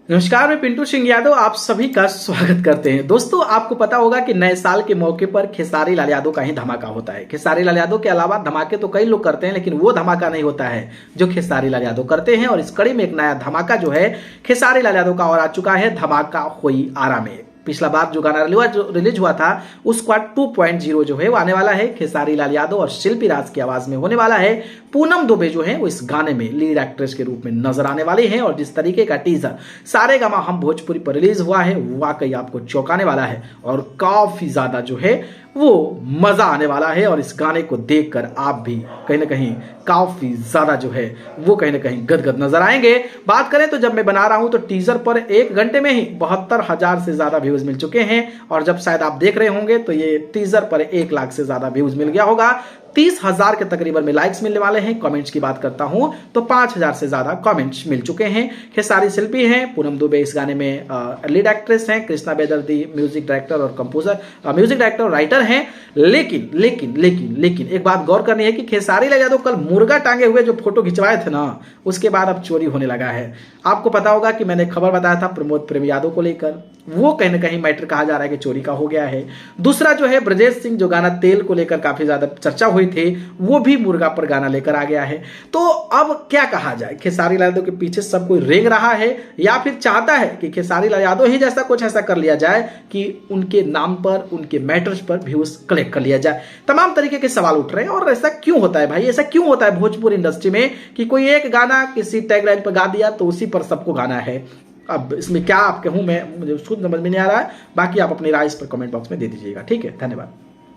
नमस्कार, मैं पिंटू सिंह यादव आप सभी का स्वागत करते हैं। दोस्तों, आपको पता होगा कि नए साल के मौके पर खेसारी लाल यादव का ही धमाका होता है। खेसारी लाल यादव के अलावा धमाके तो कई लोग करते हैं, लेकिन वो धमाका नहीं होता है जो खेसारी लाल यादव करते हैं। और इस कड़ी में एक नया धमाका जो है खेसारी लाल यादव का और आ चुका है, धमाका होई आरा में। पिछला बार जो गाना रिलीज हुआ था उसका 2.0 जो है वो आने वाला है। खेसारी लाल यादव और शिल्पी राज की आवाज में होने वाला है। पूनम दुबे जो है वो इस गाने में लीड एक्ट्रेस के रूप में नजर आने वाली है। और जिस तरीके का टीजर सारेगामा हम भोजपुरी पर रिलीज हुआ है, वाकई आपको चौंकाने वाला है और काफी ज्यादा जो है वो मजा आने वाला है। और इस गाने को देखकर आप भी कहीं ना कहीं काफी ज्यादा जो है वो कहीं ना कहीं गदगद नजर आएंगे। बात करें तो जब मैं बना रहा हूं तो टीजर पर 1 घंटे में ही 72,000 से ज्यादा व्यूज मिल चुके हैं। और जब शायद आप देख रहे होंगे तो ये टीजर पर 1 लाख से ज्यादा व्यूज मिल गया होगा। 30,000 के तकरीबन में लाइक्स मिलने वाले हैं। कमेंट्स की बात करता हूं तो 5,000 से ज्यादा कमेंट्स मिल चुके हैं। खेसारी शिल्पी हैं, पूनम दुबे इस गाने में लीड एक्ट्रेस हैं, कृष्णा बेदर्दी म्यूजिक डायरेक्टर और कंपोजर, म्यूजिक डायरेक्टर और राइटर हैं। लेकिन लेकिन लेकिन लेकिन एक बात गौर करनी है कि खेसारी लाल यादव कल मुर्गा टांगे हुए जो फोटो खिंचवाए थे ना, उसके बाद अब चोरी होने लगा है। आपको पता होगा कि मैंने खबर बताया था प्रमोद प्रेम यादव को लेकर, वो कहीं ना कहीं मैटर कहा जा रहा है कि चोरी का हो गया है। दूसरा जो है ब्रजेश सिंह, जो गाना तेल को लेकर काफी ज्यादा चर्चा हुई थी, वो भी मुर्गा पर गाना लेकर आ गया है। तो अब क्या कहा जाए, खेसारी लाल यादव के पीछे सब कोई रेंग रहा है या फिर चाहता है कि खेसारी लाल यादव ही जैसा कुछ ऐसा कर लिया जाए कि उनके नाम पर, उनके मैटर्स पर व्यूज कलेक्ट कर लिया जाए। तमाम तरीके के सवाल उठ रहे हैं। और ऐसा क्यों होता है भाई, ऐसा क्यों होता है भोजपुरी इंडस्ट्री में कि कोई एक गाना किसी टैगलाइन पर गा दिया तो उसी पर सबको गाना है। अब इसमें क्या आप कहूं मैं, मुझे खुद समझ में नहीं आ रहा है। बाकी आप अपनी राय इस पर कमेंट बॉक्स में दे दीजिएगा। ठीक है, धन्यवाद।